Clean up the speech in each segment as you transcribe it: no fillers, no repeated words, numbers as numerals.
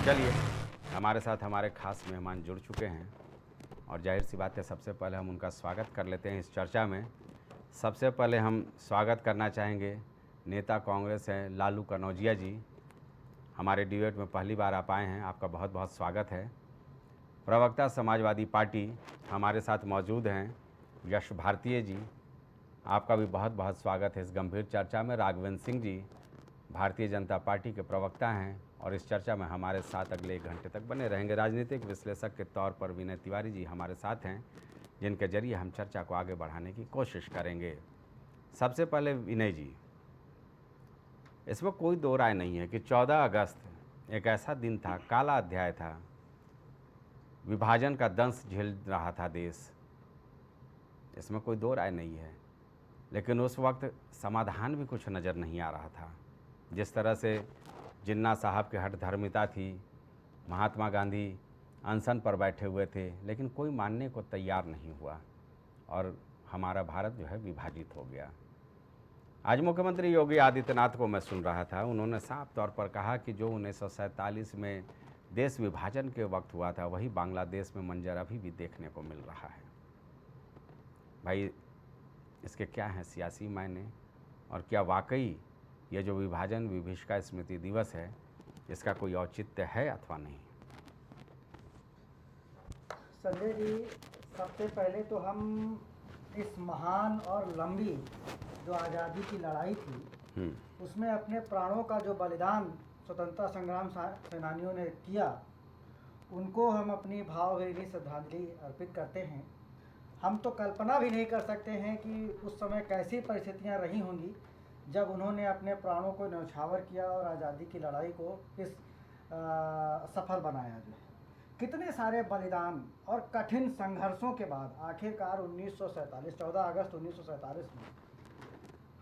चलिए, हमारे साथ हमारे खास मेहमान जुड़ चुके हैं और जाहिर सी बात है सबसे पहले हम उनका स्वागत कर लेते हैं इस चर्चा में। सबसे पहले हम स्वागत करना चाहेंगे नेता कांग्रेस हैं लालू कनौजिया जी। हमारे डिबेट में पहली बार आप आए हैं, आपका बहुत बहुत स्वागत है। प्रवक्ता समाजवादी पार्टी हमारे साथ मौजूद हैं यश भारतीय जी, आपका भी बहुत बहुत स्वागत है इस गंभीर चर्चा में। राघवेंद्र सिंह जी भारतीय जनता पार्टी के प्रवक्ता हैं और इस चर्चा में हमारे साथ अगले 1 घंटे तक बने रहेंगे। राजनीतिक विश्लेषक के तौर पर विनय तिवारी जी हमारे साथ हैं, जिनके जरिए हम चर्चा को आगे बढ़ाने की कोशिश करेंगे। सबसे पहले विनय जी, इसमें कोई दो राय नहीं है कि 14 अगस्त एक ऐसा दिन था, काला अध्याय था, विभाजन का दंश झेल रहा था देश, इसमें कोई दो राय नहीं है। लेकिन उस वक्त समाधान भी कुछ नज़र नहीं आ रहा था। जिस तरह से जिन्ना साहब की हठधर्मिता थी, महात्मा गांधी अनशन पर बैठे हुए थे, लेकिन कोई मानने को तैयार नहीं हुआ और हमारा भारत जो है विभाजित हो गया। आज मुख्यमंत्री योगी आदित्यनाथ को मैं सुन रहा था, उन्होंने साफ तौर पर कहा कि जो 1947 में देश विभाजन के वक्त हुआ था वही बांग्लादेश में मंजर अभी भी देखने को मिल रहा है। भाई, इसके क्या हैं सियासी मायने, और क्या वाकई ये जो विभाजन विभीषिका स्मृति दिवस है इसका कोई औचित्य है अथवा नहीं? संजय जी, सबसे पहले तो हम इस महान और लंबी जो आज़ादी की लड़ाई थी उसमें अपने प्राणों का जो बलिदान स्वतंत्रता संग्राम सेनानियों ने किया, उनको हम अपनी भावभीनी श्रद्धांजलि अर्पित करते हैं। हम तो कल्पना भी नहीं कर सकते हैं कि उस समय कैसी परिस्थितियां रही होंगी जब उन्होंने अपने प्राणों को न्यौछावर किया और आज़ादी की लड़ाई को इस सफल बनाया। जो है कितने सारे बलिदान और कठिन संघर्षों के बाद आखिरकार 1947 14 अगस्त 1947 में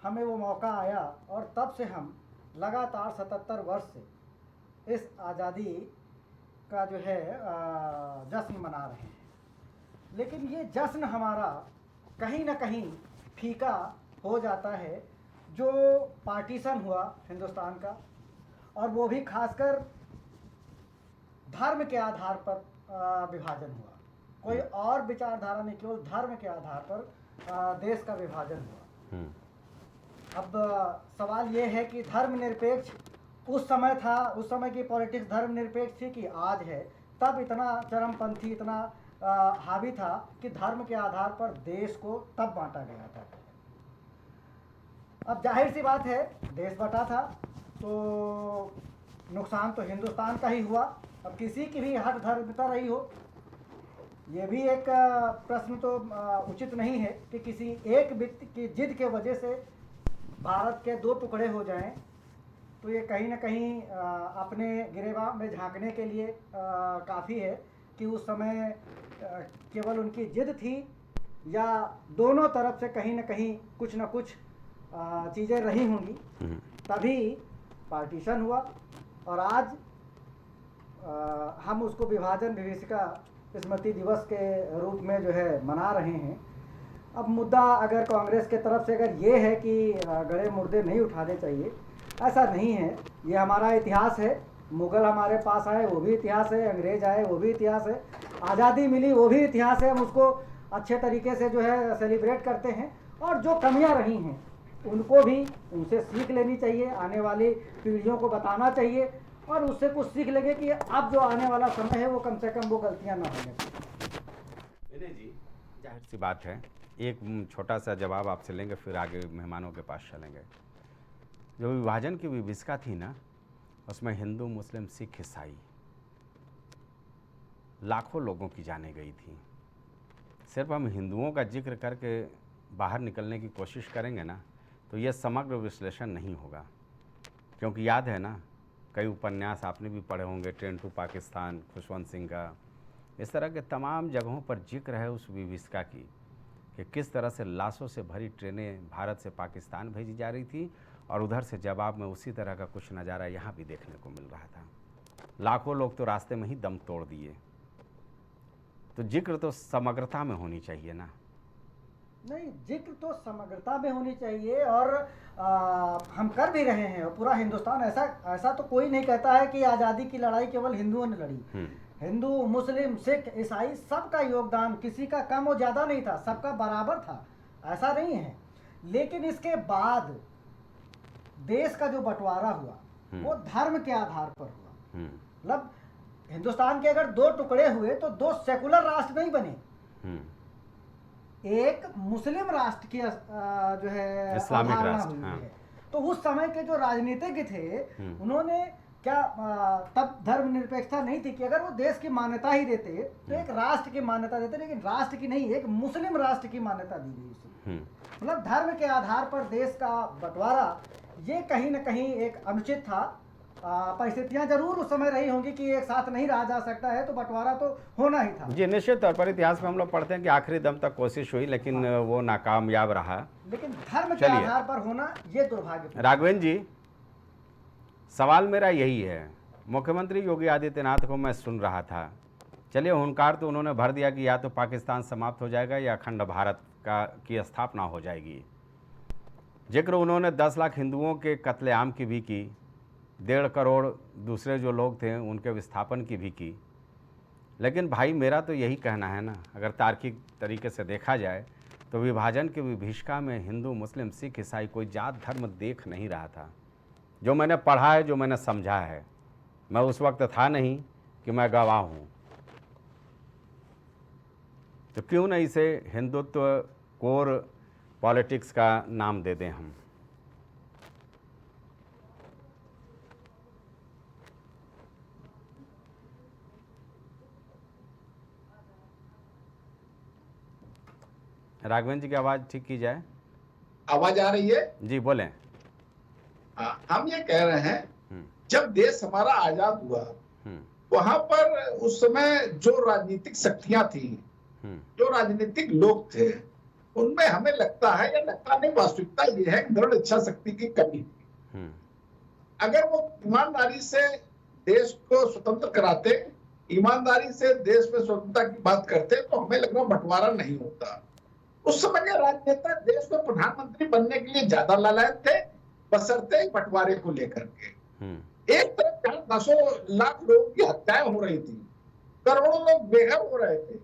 हमें वो मौका आया और तब से हम लगातार 77 वर्ष से इस आज़ादी का जो है जश्न मना रहे हैं। लेकिन ये जश्न हमारा कहीं ना कहीं फीका हो जाता है जो पार्टीशन हुआ हिंदुस्तान का, और वो भी खासकर धर्म के आधार पर विभाजन हुआ। कोई और विचारधारा नहीं, केवल धर्म के आधार पर देश का विभाजन हुआ। अब सवाल ये है कि धर्मनिरपेक्ष उस समय था, उस समय की पॉलिटिक्स धर्मनिरपेक्ष थी कि आज है? तब इतना चरमपंथी, इतना हावी था कि धर्म के आधार पर देश को तब बांटा गया था। अब जाहिर सी बात है, देश बटा था तो नुकसान तो हिंदुस्तान का ही हुआ। अब किसी की भी हठधर्मिता रही हो, ये भी एक प्रश्न तो उचित नहीं है कि किसी एक व्यक्ति की जिद के वजह से भारत के 2 टुकड़े हो जाएं। तो ये कहीं ना कहीं अपने गिरेबान में झांकने के लिए काफ़ी है कि उस समय केवल उनकी जिद थी या दोनों तरफ से कहीं ना कहीं कुछ ना कुछ चीज़ें रही होंगी, तभी पार्टीशन हुआ और आज हम उसको विभाजन विभीषिका स्मृति दिवस के रूप में जो है मना रहे हैं। अब मुद्दा अगर कांग्रेस के तरफ से अगर ये है कि गड़े मुर्दे नहीं उठाने चाहिए, ऐसा नहीं है। ये हमारा इतिहास है। मुग़ल हमारे पास आए वो भी इतिहास है, अंग्रेज आए वो भी इतिहास है, आज़ादी मिली वो भी इतिहास है। हम उसको अच्छे तरीके से जो है सेलिब्रेट करते हैं और जो कमियां रही हैं उनको भी उनसे सीख लेनी चाहिए, आने वाली पीढ़ियों को बताना चाहिए और उससे कुछ सीख लेंगे कि अब जो आने वाला समय है वो कम से कम वो गलतियाँ ना होने पाए। विनय जी, जाहिर सी बात है, एक छोटा सा जवाब आपसे लेंगे फिर आगे मेहमानों के पास चलेंगे। जो विभाजन की विभीषिका थी ना, उसमें हिंदू, मुस्लिम, सिख, ईसाई लाखों लोगों की जानें गई थी। सिर्फ हम हिंदुओं का जिक्र करके बाहर निकलने की कोशिश करेंगे ना तो यह समग्र विश्लेषण नहीं होगा, क्योंकि याद है ना, कई उपन्यास आपने भी पढ़े होंगे, ट्रेन टू पाकिस्तान, खुशवंत सिंह का, इस तरह के तमाम जगहों पर जिक्र है उस विभीषिका की कि किस तरह से लाशों से भरी ट्रेनें भारत से पाकिस्तान भेजी जा रही थी और उधर से जवाब में उसी तरह का कुछ नज़ारा यहाँ भी देखने को मिल रहा था। लाखों लोग तो रास्ते में ही दम तोड़ दिए। तो जिक्र तो समग्रता में होनी चाहिए ना। नहीं, जिक्र तो समग्रता में होनी चाहिए और हम कर भी रहे हैं। और पूरा हिंदुस्तान, ऐसा ऐसा तो कोई नहीं कहता है कि आज़ादी की लड़ाई केवल हिंदुओं ने लड़ी। हिंदू, मुस्लिम, सिख, ईसाई सबका योगदान, किसी का कम और ज़्यादा नहीं था, सबका बराबर था, ऐसा नहीं है। लेकिन इसके बाद देश का जो बंटवारा हुआ वो धर्म के आधार पर हुआ। मतलब हिंदुस्तान के अगर दो टुकड़े हुए तो दो सेकुलर राष्ट्र नहीं बने, एक मुस्लिम राष्ट्र की जो है इस्लामिक अवधारणा राष्ट्र, हुई हाँ। है। तो उस समय के जो राजनीतिज्ञ थे उन्होंने क्या तब धर्मनिरपेक्षता नहीं थी कि अगर वो देश की मान्यता ही देते तो एक राष्ट्र की मान्यता देते, लेकिन राष्ट्र की नहीं, एक मुस्लिम राष्ट्र की मान्यता दी गई उसे। मतलब धर्म के आधार पर देश का बंटवारा ये कहीं न कहीं एक अनुचित था। परिस्थितियां जरूर उस समय रही होंगी कि एक साथ नहीं रहा जा सकता है, तो बंटवारा तो होना ही था। जी, निश्चित तौर पर इतिहास में हम लोग पढ़ते हैं कि आखिरी दम तक कोशिश हुई, लेकिन वो नाकामयाब रहा। लेकिन धर्म के आधार पर होना ये दुर्भाग्य। राघवेंद्र जी, सवाल मेरा यही है, मुख्यमंत्री योगी आदित्यनाथ को मैं सुन रहा था, चलिए हुंकार तो उन्होंने भर दिया कि या तो पाकिस्तान समाप्त हो जाएगा या अखंड भारत की स्थापना हो जाएगी। जिक्र उन्होंने 10 लाख हिंदुओं के कत्लेआम की भी की, 1.5 करोड़ दूसरे जो लोग थे उनके विस्थापन की भी की। लेकिन भाई मेरा तो यही कहना है ना, अगर तार्किक तरीके से देखा जाए तो विभाजन की विभीषिका में हिंदू, मुस्लिम, सिख, ईसाई कोई जात धर्म देख नहीं रहा था। जो मैंने पढ़ा है, जो मैंने समझा है, मैं उस वक्त था नहीं कि मैं गवाह हूँ, तो क्यों न इसे हिंदुत्व कोर पॉलिटिक्स का नाम दे दें हम। राघवेंद्र जी की आवाज़ ठीक की जाए। आवाज आ रही है? जी बोलें। हम ये कह रहे हैं, जब देश हमारा आजाद हुआ वहां पर उस समय जो राजनीतिक शक्तियां थी, जो राजनीतिक लोग थे, उनमें हमें लगता है या लगता नहीं, वास्तविकता ये है कि दृढ़ इच्छा शक्ति की कमी थी। अगर वो ईमानदारी से देश को स्वतंत्र कराते, ईमानदारी से देश में स्वतंत्रता की बात करते, तो हमें लग रहा बंटवारा नहीं होता। उस समय के राजनेता देश में प्रधानमंत्री बनने के लिए ज्यादा लालायत थे, बशर्ते बंटवारे को लेकर के। एक तरफ जहां 10 लाख लोगों की हत्याएं हो रही थी, करोड़ों लोग बेघर हो रहे थे,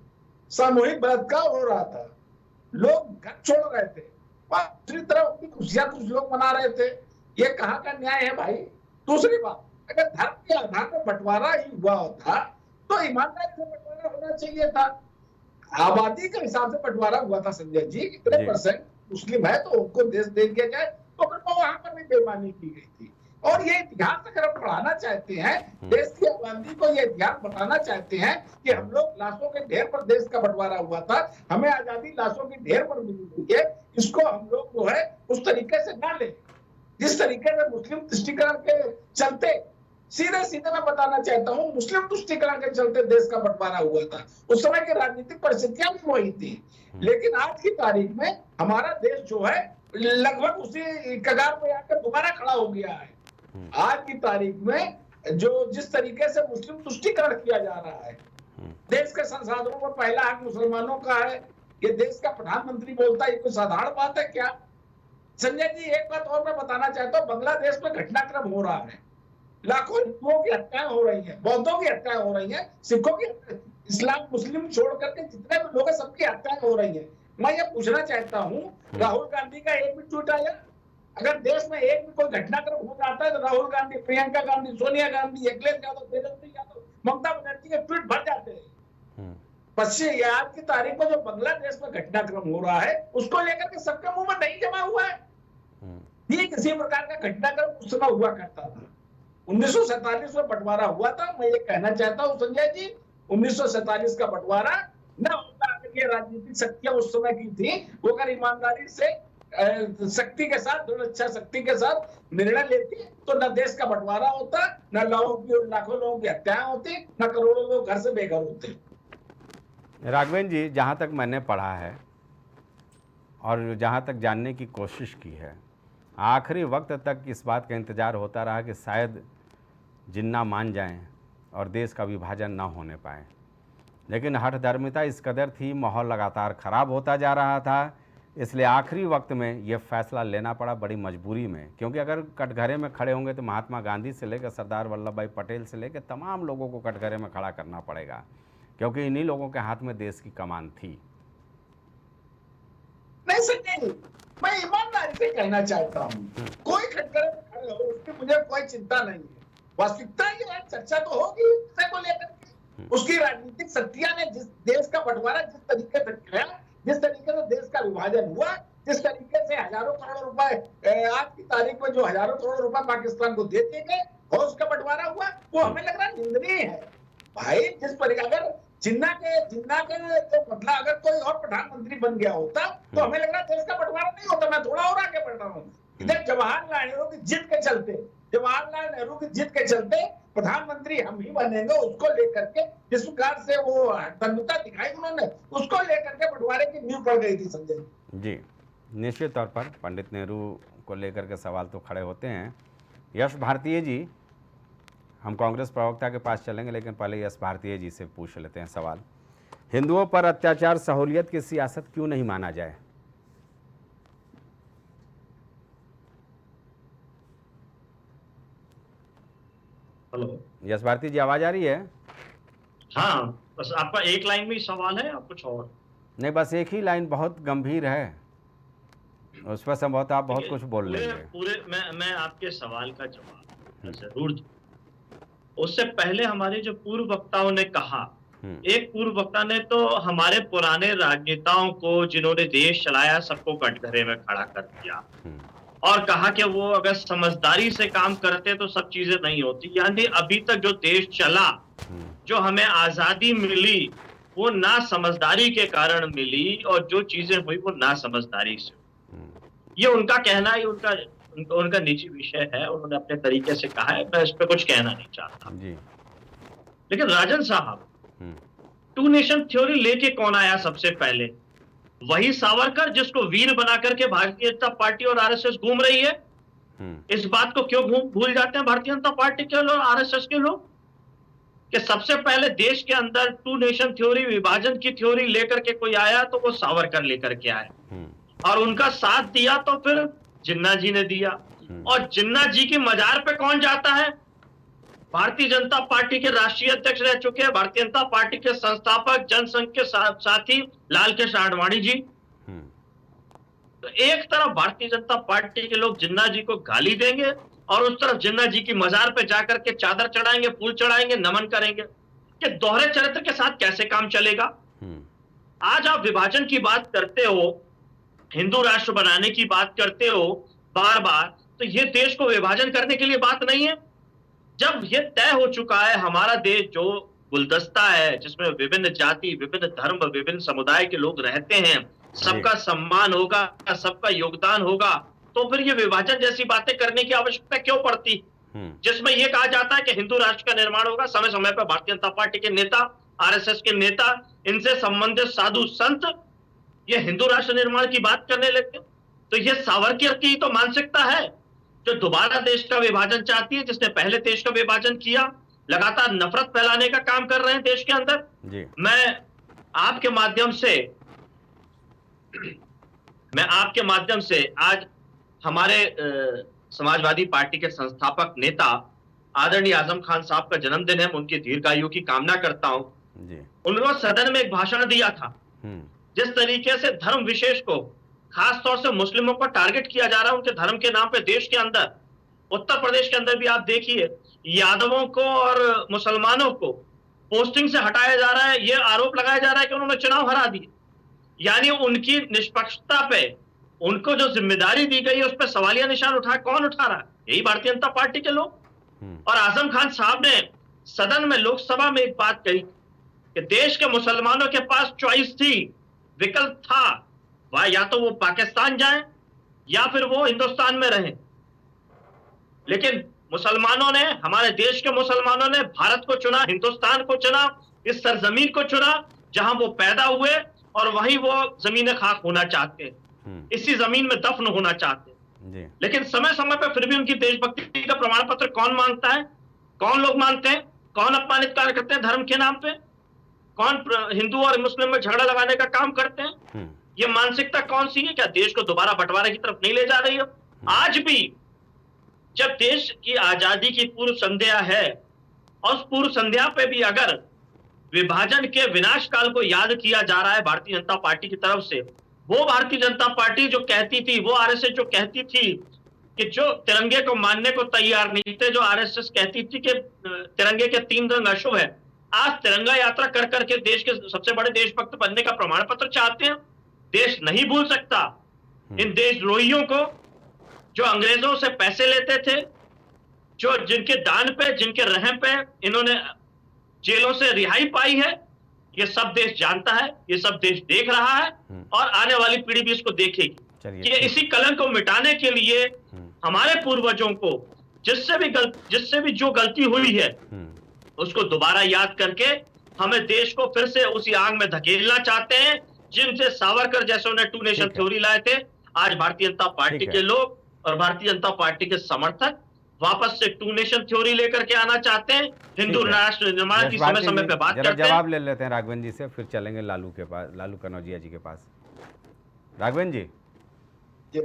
सामूहिक बलात्कार हो रहा था, लोग घर छोड़ रहे थे, दूसरी तरफ अपनी खुशियां कुछ लोग मना रहे थे। ये कहाँ का न्याय है भाई? दूसरी बात, अगर धर्म के आधार पर बंटवारा ही हुआ होता तो ईमानदारी से बंटवारा होना चाहिए था। आबादी के हिसाब से बंटवारा हुआ था संजय जी, कितने परसेंट मुस्लिम है तो उनको देश दे दिया जाए, तो फिर वहां पर भी बेईमानी की गई थी। और ये इतिहास अगर हम पढ़ाना चाहते हैं, देश की आबादी को ये इतिहास बताना चाहते हैं कि हम लोग लाशों के ढेर पर देश का बंटवारा हुआ था, हमें आजादी लाशों की ढेर पर मिली हुई है, इसको हम लोग जो है उस तरीके से ना लें जिस तरीके से मुस्लिम तुष्टीकरण के चलते, सीधे सीधे मैं बताना चाहता हूं, मुस्लिम तुष्टीकरण के चलते देश का बंटवारा हुआ था। उस समय की राजनीतिक परिस्थितियां भी वही थी। लेकिन आज की तारीख में हमारा देश जो है लगभग उसी कगार पर आकर दोबारा खड़ा हो गया है। आज की तारीख में जो जिस तरीके से मुस्लिम तुष्टीकरण किया जा रहा है, देश के संसाधनों पर पहला हक मुसलमानों का है, ये देश का प्रधानमंत्री बोलता है, ये कोई साधारण बात है क्या? संजय जी, एक बात और मैं बताना चाहता हूँ, बांग्लादेश में घटनाक्रम हो रहा है, लाखों हिंदुओं की हत्याएं हो रही हैं, बौद्धों की हत्याएं हो रही हैं, सिखों की, इस्लाम मुस्लिम छोड़ करके जितने भी लोग हैं सबकी हत्याएं हो रही हैं। मैं ये पूछना चाहता हूँ, राहुल गांधी का एक भी ट्वीट आया? अगर देश में एक भी कोई घटनाक्रम हो जाता है तो राहुल गांधी, प्रियंका गांधी, सोनिया गांधी, अखिलेश यादव, तेजस्वी यादव, ममता बनर्जी के ट्वीट भर जाते हैं। पश्चिम आज की तारीख में जो बांग्लादेश में घटनाक्रम हो रहा है उसको लेकर के सबके मुंह में नहीं जमा हुआ है। ये किसी प्रकार का घटनाक्रम उस समय हुआ करता था। 1947 में बंटवारा हुआ था। मैं ये कहना चाहता हूँ संजय जी, 1947 का बंटवारा न होता अगर ये राजनीतिक शक्तियां उस समय की थी, वो अगर ईमानदारी से शक्ति के साथ, दृढ़ इच्छा शक्ति के साथ निर्णय लेती तो न देश का बंटवारा होता, न लाखों लोगों की हत्याएं होती, न करोड़ों लोग घर से बेघर होते। राघवेंद्र जी, जहाँ तक मैंने पढ़ा है और जहाँ तक जानने की कोशिश की है, आखिरी वक्त तक इस बात का इंतज़ार होता रहा कि शायद जिन्ना मान जाएं और देश का विभाजन ना होने पाए। लेकिन हठधर्मिता इस कदर थी, माहौल लगातार ख़राब होता जा रहा था इसलिए आखिरी वक्त में ये फैसला लेना पड़ा बड़ी मजबूरी में, क्योंकि अगर कटघरे में खड़े होंगे तो महात्मा गांधी से लेकर सरदार वल्लभ भाई पटेल से लेकर तमाम लोगों को कटघरे में खड़ा करना पड़ेगा, क्योंकि इन्हीं लोगों के हाथ में देश की कमान थी। नहीं सर, नहीं, मैं ईमानदारी से कहना चाहता हूँ, कोई कटघरे में खड़े हो उसकी मुझे कोई चिंता नहीं है। वास्तविकता ये है, चर्चा तो होगी विषय को लेकर के। उसकी राजनीतिक शक्तियां ने जिस देश का बंटवारा जिस तरीके से किया, जिस तरीके से देश का विभाजन हुआ, जिस तरीके से हजारों करोड़ रुपए आज की तारीख में जो हजारों करोड़ रुपए पाकिस्तान को दे दिए गए और उसका बंटवारा हुआ, वो हमें लग रहा निंदनीय है भाई। जिस पर अगर जिन्ना के तो बदला अगर कोई और प्रधानमंत्री बन गया होता तो हमें लग रहा देश का बंटवारा नहीं होता। मैं थोड़ा और आगे बढ़ रहा हूँ। इधर जवाहरलाल नेहरू की जिद के चलते प्रधानमंत्री हम ही बनेंगे, उसको लेकर के जिस प्रकार से वो तन्मयता दिखाई उन्होंने, उसको लेकर के बंटवारे की नींव पड़ गई थी संजय जी। निश्चित तौर पर पंडित नेहरू को लेकर के सवाल तो खड़े होते हैं। यश भारतीय जी, हम कांग्रेस प्रवक्ता के पास चलेंगे, लेकिन पहले यश भारतीय जी से पूछ लेते हैं सवाल। हिंदुओं पर अत्याचार सहूलियत की सियासत क्यों नहीं माना जाए? हेलो, यश भारती जी, आवाज आ रही है? हाँ, बस आपका एक लाइन में ही सवाल है या कुछ और? नहीं, बस एक ही लाइन बहुत गंभीर है, उस पर संभवतः आप बहुत कुछ बोल लेंगे। पूरे मैं आपके सवाल का जवाब जरूर दूं। उससे पहले हमारे जो पूर्व वक्ताओं ने कहा, एक पूर्व वक्ता ने तो हमारे पुराने राजनेताओं को जिन्होंने देश चलाया सबको कटघरे में खड़ा कर दिया और कहा कि वो अगर समझदारी से काम करते तो सब चीजें नहीं होती। यानी अभी तक जो देश चला, जो हमें आजादी मिली, वो ना समझदारी के कारण मिली और जो चीजें हुई वो ना समझदारी से। ये उनका कहना ही उनका निजी विषय है, उन्होंने अपने तरीके से कहा है, मैं इस पे कुछ कहना नहीं चाहता जी। लेकिन राजन साहब, टू नेशन थ्योरी लेके कौन आया सबसे पहले? वही सावरकर जिसको वीर बना करके भारतीय जनता पार्टी और आरएसएस घूम रही है। इस बात को क्यों भूल जाते हैं भारतीय जनता पार्टी के लोग, आरएसएस के लोग, कि सबसे पहले देश के अंदर टू नेशन थ्योरी, विभाजन की थ्योरी लेकर के कोई आया तो वो सावरकर लेकर के आए और उनका साथ दिया तो फिर जिन्ना जी ने दिया। और जिन्ना जी की मजार पे कौन जाता है? भारतीय जनता पार्टी के राष्ट्रीय अध्यक्ष रह चुके हैं, भारतीय जनता पार्टी के संस्थापक, जनसंघ के साथी लाल कृष्ण आडवाणी जी। तो एक तरफ भारतीय जनता पार्टी के लोग जिन्ना जी को गाली देंगे और उस तरफ जिन्ना जी की मजार पे जाकर के चादर चढ़ाएंगे, फूल चढ़ाएंगे, नमन करेंगे। कि दोहरे चरित्र के साथ कैसे काम चलेगा? आज आप विभाजन की बात करते हो, हिंदू राष्ट्र बनाने की बात करते हो बार बार, तो ये देश को विभाजन करने के लिए बात नहीं है। जब ये तय हो चुका है हमारा देश जो गुलदस्ता है जिसमें विभिन्न जाति, विभिन्न धर्म, विभिन्न समुदाय के लोग रहते हैं, सबका सम्मान होगा, सबका योगदान होगा, तो फिर ये विभाजन जैसी बातें करने की आवश्यकता क्यों पड़ती? जिसमें यह कहा जाता है कि हिंदू राष्ट्र का निर्माण होगा, समय समय पर भारतीय जनता पार्टी के नेता, आरएसएस के नेता, इनसे संबंधित साधु संत ये हिंदू राष्ट्र निर्माण की बात करने लगते। तो ये सावरकर की तो मानसिकता है जो दोबारा देश का विभाजन चाहती है, जिसने पहले देश का विभाजन किया, लगातार नफरत फैलाने का काम कर रहे हैं देश के अंदर जी। मैं आपके माध्यम से आज हमारे समाजवादी पार्टी के संस्थापक नेता आदरणीय आजम खान साहब का जन्मदिन है, उनकी दीर्घायु की कामना करता हूं। उन्होंने सदन में एक भाषण दिया था, जिस तरीके से धर्म विशेष को, खास तौर से मुस्लिमों को टारगेट किया जा रहा है उनके धर्म के नाम पे देश के अंदर, उत्तर प्रदेश के अंदर भी आप देखिए यादवों को और मुसलमानों को पोस्टिंग से हटाया जा रहा है। ये आरोप लगाया जा रहा है कि उन्होंने चुनाव हरा दिए। यानी उनकी निष्पक्षता पे उनको जो जिम्मेदारी दी गई है उस पर सवालिया निशान कौन उठा रहा है? यही भारतीय जनता पार्टी के लोग। और आजम खान साहब ने सदन में, लोकसभा में एक बात कही कि देश के मुसलमानों के पास चॉइस थी, विकल्प था, वह या तो वो पाकिस्तान जाएं या फिर वो हिंदुस्तान में रहें। लेकिन मुसलमानों ने, हमारे देश के मुसलमानों ने भारत को चुना, हिंदुस्तान को चुना, इस सरजमीन को चुना जहां वो पैदा हुए और वहीं वो जमीन खाक होना चाहते हैं, इसी जमीन में दफन होना चाहते हैं। लेकिन समय समय पर फिर भी उनकी देशभक्ति का प्रमाण पत्र कौन मांगता है? कौन लोग मांगते हैं? कौन अपमानित कार्य करते हैं धर्म के नाम पे? कौन हिंदू और मुस्लिम में झगड़ा लगाने का काम करते हैं? ये मानसिकता कौन सी है? क्या देश को दोबारा बंटवारे की तरफ नहीं ले जा रही हो? आज भी जब देश की आजादी की पूर्व संध्या है और उस पूर्व संध्या पे भी अगर विभाजन के विनाश काल को याद किया जा रहा है भारतीय जनता पार्टी की तरफ से, वो भारतीय जनता पार्टी जो कहती थी, वो आरएसएस जो कहती थी कि जो तिरंगे को मानने को तैयार नहीं थे, जो आरएसएस कहती थी कि तिरंगे के 3 रंग अशुभ है, आज तिरंगा यात्रा कर करके देश के सबसे बड़े देशभक्त बनने का प्रमाण पत्र चाहते हैं। देश नहीं भूल सकता इन देशद्रोहियों को, जो अंग्रेजों से पैसे लेते थे, जो जिनके दान पे, जिनके रहम पे इन्होंने जेलों से रिहाई पाई है। ये सब देश जानता है, ये सब देश देख रहा है और आने वाली पीढ़ी भी इसको देखेगी कि इसी कलंक को मिटाने के लिए हमारे पूर्वजों को जिससे भी जो गलती हुई है उसको दोबारा याद करके हमें देश को फिर से उसी आग में धकेलना चाहते हैं जिनसे सावरकर जैसे उन्हें 2 नेशन थ्योरी लाए थे। आज भारतीय जनता पार्टी के लोग और भारतीय जनता पार्टी के समर्थक वापस से 2 नेशन थ्योरी लेकर के आना चाहते हैं। हिंदू राष्ट्र निर्माण की समय समय पे बात करते हैं। जवाब ले लेते हैं राघवेंद्र जी से, फिर चलेंगे लालू के पास, लालू कनौजिया जी के पास। राघवेंद्र जी।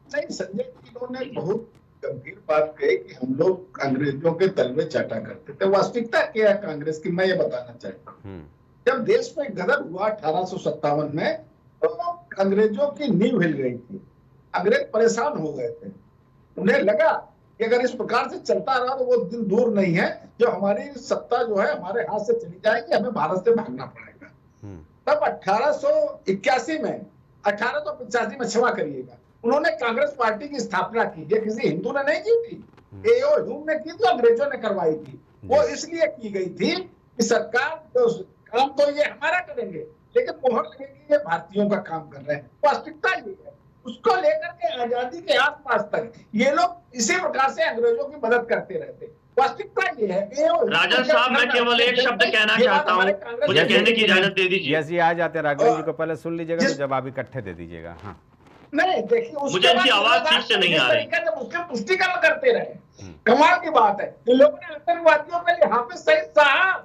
नहीं, संजय जी इन्होंने बहुत गंभीर बात कही कि हम लोग अंग्रेजों के तलवे चाटा करते थे। वास्तविकता क्या है कांग्रेस की, मैं ये बताना चाहता हूँ। जब देश में गदर हुआ 1857 में, तो अंग्रेजों की नींव हिल गई थी। अंग्रेज परेशान हो गए थे। उन्हें लगा कि अगर इस प्रकार से चलता रहा तो वो दिन दूर नहीं है जो हमारी सत्ता जो है हमारे हाथ से चली जाएगी, हमें भारत से भागना पड़ेगा। तब 1881 में 1885 में, क्षमा करिएगा, उन्होंने कांग्रेस पार्टी की स्थापना की। ये किसी हिंदू ने नहीं की थी, एओ ह्यूम ने की थी, अंग्रेजों ने करवाई थी। वो इसलिए की गई थी कि सरकार तो काम तो ये हमारा करेंगे, लेकिन मोहर लगेगी ये भारतीयों का काम कर रहे हैं। वास्तविकता ये है। उसको लेकर के आजादी के आसपास तक ये लोग इसी प्रकार से अंग्रेजों की मदद करते रहते। वास्तविकता ये है। राजन साहब, मैं केवल एक शब्द कहना चाहता हूँ, मुझे कहने की इजाजत दे दीजिए। यस, ये आ जाते हैं राघवेंद्र जी को पहले सुन लीजिएगा, तो जवाब इकट्ठे दे दीजिएगा। हाँ, नहीं देखिए, मुझे इनकी आवाज ठीक से नहीं आ रही। उसके पुष्टिकरण करते रहे। कमाल की बात है, इन लोगों ने आतंकवादियों के लिए हाफिज सईद साहब,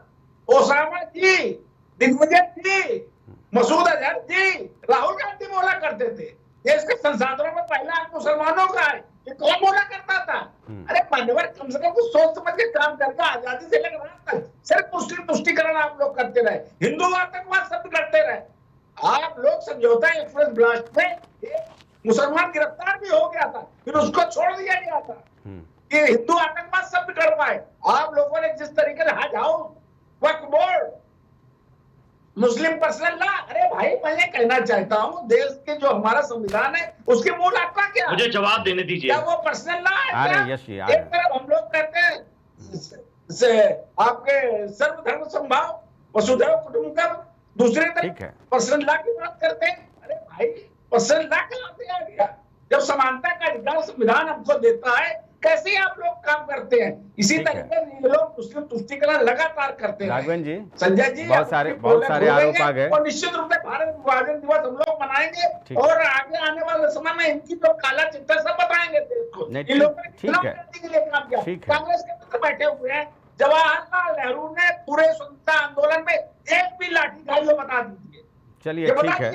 ओसामा जी, दिग्विजय जी, मसूद अजहर जी, राहुल गांधी बोला करते थे देश के संसाधनों में पहला हक मुसलमानों का है। ये कौन बोला करता था? अरे मान्यवर, कम से कम कुछ सोच समझ के काम करके आजादी से लेकर आज तक सिर्फ पुष्टिकरण आप लोग करते रहे, हिंदू आतंकवाद शब्द करते रहे। आप लोग समझौता एक्सप्रेस ब्लास्ट में एक मुसलमान गिरफ्तार भी हो गया था, फिर उसको छोड़ दिया गया था कि हिंदू आतंकवाद शब्द कर पाए। आप लोगों ने जिस तरीके से हज हाउस, वक्फ बोर्ड, मुस्लिम पर्सनल लॉ, अरे भाई मैं ये कहना चाहता हूँ, देश के जो हमारा संविधान है उसके मूल आपका क्या? मुझे जवाब देने दीजिए। क्या वो पर्सनल लॉ है क्या? एक तरफ हम लोग कहते हैं आपके सर्वधर्म समभाव, वसुधैव कुटुंबकम, दूसरी तरफ पर्सनल लॉ की बात करते हैं। अरे भाई, पर्सनल लॉ कहाँ से आ गया? जब समानता का अधिकार संविधान हमको देता है, कैसे आप लोग काम करते हैं? इसी तरीके से लोग मुस्लिम तुष्टीकरण लगातार करते हैं। राघवेंद्र जी, संजय जी, बहुत सारे आरोप आ गए और निश्चित रूप से भारत विभाजन दिवस हम लोग मनाएंगे और आगे आने वाले समय में इनकी तो काला चिट्ठा सब बताएंगे देश को। इन लोगों ने के लिए काम किया। कांग्रेस के मित्र बैठे हुए हैं। जवाहरलाल नेहरू ने पूरे स्वतंत्रता आंदोलन में एक भी लाठी खाई हो, बता दीजिए। चलिए ठीक है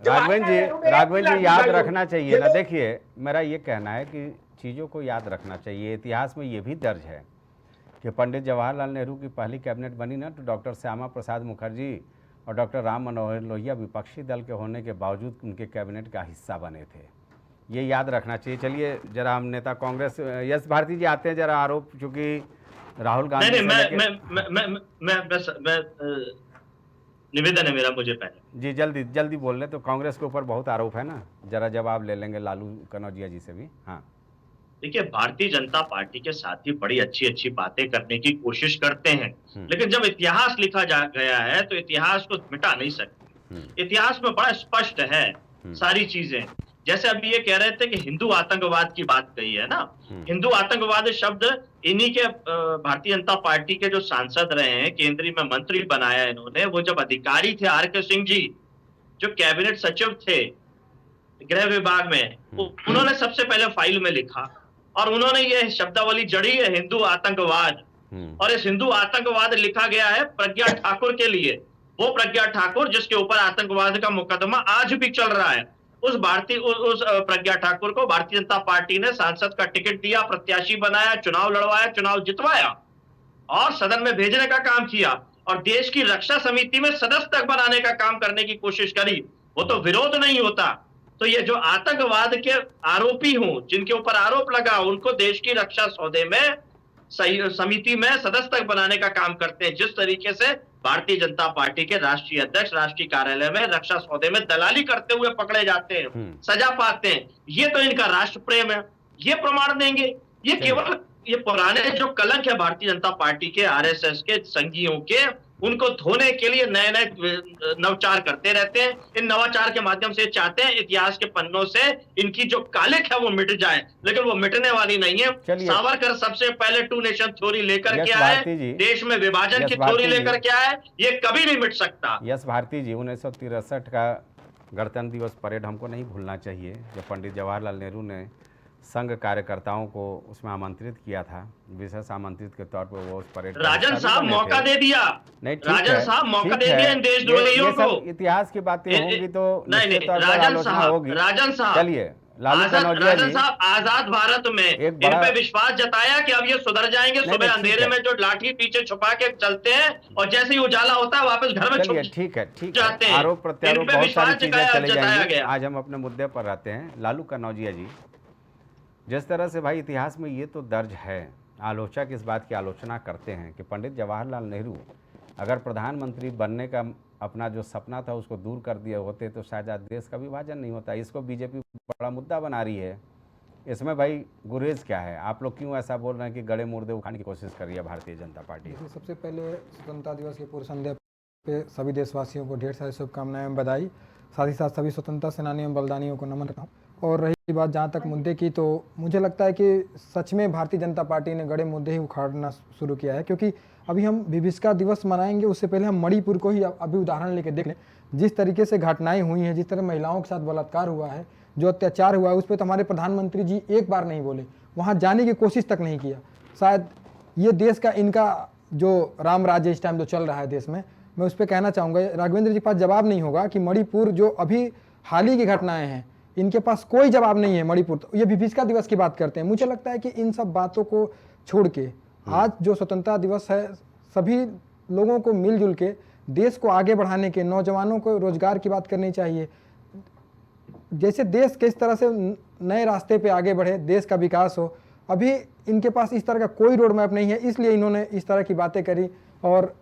राघवेंद्र जी, याद रखना चाहिए ना। देखिए, मेरा ये कहना है कि चीज़ों को याद रखना चाहिए। इतिहास में ये भी दर्ज है कि पंडित जवाहरलाल नेहरू की पहली कैबिनेट बनी ना, तो डॉक्टर श्यामा प्रसाद मुखर्जी और डॉक्टर राम मनोहर लोहिया विपक्षी दल के होने के बावजूद उनके कैबिनेट का हिस्सा बने थे। ये याद रखना चाहिए। चलिए जरा हम नेता कांग्रेस यश भारती जी आते हैं। जरा आरोप, चूंकि राहुल गांधी निवेदन है मेरा, मुझे पहले जी जल्दी बोल रहे, तो कांग्रेस के ऊपर बहुत आरोप है ना, जरा जवाब ले लेंगे लालू कनौजिया जी से भी। हाँ, देखिए, भारतीय जनता पार्टी के साथी बड़ी अच्छी अच्छी बातें करने की कोशिश करते हैं, लेकिन जब इतिहास लिखा जा गया है तो इतिहास को मिटा नहीं सकते। इतिहास में बड़ा स्पष्ट है सारी चीजें। जैसे अभी ये कह रहे थे कि हिंदू आतंकवाद की बात कही है ना, हिंदू आतंकवाद शब्द इन्हीं के भारतीय जनता पार्टी के जो सांसद रहे हैं, केंद्रीय में मंत्री बनाया इन्होंने, वो जब अधिकारी थे आर के सिंह जी, जो कैबिनेट सचिव थे गृह विभाग में, उन्होंने सबसे पहले फाइल में लिखा और उन्होंने ये शब्दावली जड़ी है हिंदू आतंकवाद। और इस हिंदू आतंकवाद लिखा गया है प्रज्ञा ठाकुर के लिए, वो प्रज्ञा ठाकुर जिसके ऊपर आतंकवाद का मुकदमा आज भी चल रहा है, उस प्रज्ञा ठाकुर को भारतीय जनता पार्टी ने सांसद का टिकट दिया, प्रत्याशी बनाया, चुनाव लड़वाया, चुनाव जितवाया और सदन में भेजने का काम किया और देश की रक्षा समिति में सदस्य तक बनाने का काम करने की कोशिश करी। वो तो विरोध नहीं होता। तो ये जो आतंकवाद के आरोपी हों, जिनके ऊपर आरोप लगा, उनको देश की रक्षा सौदे में समिति में सदस्य तक बनाने का काम करते हैं। जिस तरीके से भारतीय जनता पार्टी के राष्ट्रीय अध्यक्ष राष्ट्रीय कार्यालय में रक्षा सौदे में दलाली करते हुए पकड़े जाते हैं, सजा पाते हैं, ये तो इनका राष्ट्र प्रेम है, ये प्रमाण देंगे। ये केवल ये पुराने जो कलंक है भारतीय जनता पार्टी के, आरएसएस के संघियों के, उनको धोने के लिए नए नए नवाचार करते रहते हैं। इन नवाचार के माध्यम से चाहते हैं इतिहास के पन्नों से इनकी जो कालिक है वो मिट जाए, लेकिन वो मिटने वाली नहीं है। सावरकर सबसे पहले टू नेशन थ्योरी लेकर के आए, देश में विभाजन की थ्योरी लेकर के आए, ये कभी नहीं मिट सकता। यस भारती जी, 1963 का गणतंत्र दिवस परेड हमको नहीं भूलना चाहिए, जब पंडित जवाहरलाल नेहरू ने संघ कार्यकर्ताओं को उसमें आमंत्रित किया था, विशेष आमंत्रित के तौर पर वो उस परेड राजन साहब मौका दे दिया, नहीं राजन साहब मौका दे दिया इन देशद्रोहियों को। इतिहास की बातें होंगी तो नहीं राजन साहब चलिए लालू कनौजिया जी, साहब आजाद भारत में इन पे विश्वास जताया कि अब ये सुधर जाएंगे। सुबह अंधेरे में जो लाठी पीछे छुपा के चलते हैं और जैसे ही उजाला होता है वापस घर में ठीक है जाते हैं। आरोप प्रत्यारोप बहुत सारी चीजें चले जाएंगे, आज हम अपने मुद्दे पर आते हैं। लालू कनौजिया जी, जिस तरह से भाई इतिहास में ये तो दर्ज है, आलोचक इस बात की आलोचना करते हैं कि पंडित जवाहरलाल नेहरू अगर प्रधानमंत्री बनने का अपना जो सपना था उसको दूर कर दिए होते तो शायद आज देश का विभाजन नहीं होता। इसको बीजेपी बड़ा मुद्दा बना रही है, इसमें भाई गुरेज क्या है? आप लोग क्यों ऐसा बोल रहे हैं कि गड़े मुर्दे उखाड़ने की कोशिश कर रही है भारतीय जनता पार्टी? सबसे पहले स्वतंत्रता दिवस की पूर्व संध्या पे सभी देशवासियों को ढेर सारी शुभकामनाएं, बधाई। साथ ही साथ सभी स्वतंत्रता सेनानियों बलिदानियों को नमन करता हूँ। और रही बात जहाँ तक मुद्दे की, तो मुझे लगता है कि सच में भारतीय जनता पार्टी ने गड़े मुद्दे ही उखाड़ना शुरू किया है, क्योंकि अभी हम विभीषिका दिवस मनाएंगे उससे पहले हम मणिपुर को ही अभी उदाहरण लेके देख लें। जिस तरीके से घटनाएं हुई हैं, जिस तरह महिलाओं के साथ बलात्कार हुआ है, जो अत्याचार हुआ है, उस पर तो हमारे प्रधानमंत्री जी एक बार नहीं बोले, वहाँ जाने की कोशिश तक नहीं किया। शायद ये देश का इनका जो राम राज्य इस टाइम जो चल रहा है देश में, मैं उस पर कहना चाहूँगा राघवेंद्र जी के पास जवाब नहीं होगा कि मणिपुर जो अभी हाल ही की घटनाएं हैं, इनके पास कोई जवाब नहीं है। मणिपुर तो ये विभीषिका दिवस की बात करते हैं। मुझे लगता है कि इन सब बातों को छोड़ के आज जो स्वतंत्रता दिवस है, सभी लोगों को मिलजुल के देश को आगे बढ़ाने के, नौजवानों को रोजगार की बात करनी चाहिए। जैसे देश किस तरह से नए रास्ते पे आगे बढ़े, देश का विकास हो, अभी इनके पास इस तरह का कोई रोड मैप नहीं है, इसलिए इन्होंने इस तरह की बातें करी। और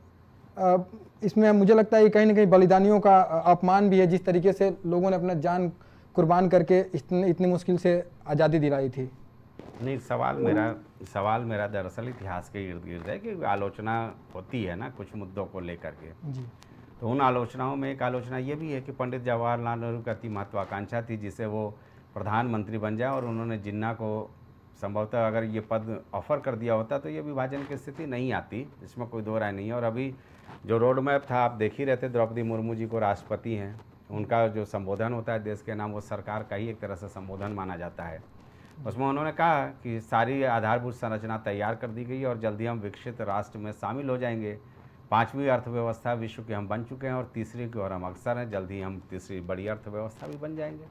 इसमें मुझे लगता है कि कहीं ना कहीं बलिदानियों का अपमान भी है, जिस तरीके से लोगों ने अपना जान कुर्बान करके इतनी मुश्किल से आज़ादी दिलाई थी। नहीं, सवाल मेरा दरअसल इतिहास के इर्द गिर्द है कि आलोचना होती है ना कुछ मुद्दों को लेकर के जी। तो उन आलोचनाओं में एक आलोचना ये भी है कि पंडित जवाहरलाल नेहरू की अति महत्वाकांक्षा थी जिसे वो प्रधानमंत्री बन जाए, और उन्होंने जिन्ना को संभवतः अगर ये पद ऑफर कर दिया होता तो ये विभाजन की स्थिति नहीं आती, इसमें कोई दो राय नहीं है। और अभी जो रोड मैप था, आप देख ही रहे थे, द्रौपदी मुर्मू जी को राष्ट्रपति हैं, उनका जो संबोधन होता है देश के नाम, वो सरकार का ही एक तरह से संबोधन माना जाता है। उसमें उन्होंने कहा कि सारी आधारभूत संरचना तैयार कर दी गई और जल्दी हम विकसित राष्ट्र में शामिल हो जाएंगे। 5वीं अर्थव्यवस्था विश्व के हम बन चुके हैं और तीसरी की ओर हम अक्सर हैं, जल्दी हम तीसरी बड़ी अर्थव्यवस्था भी बन जाएंगे।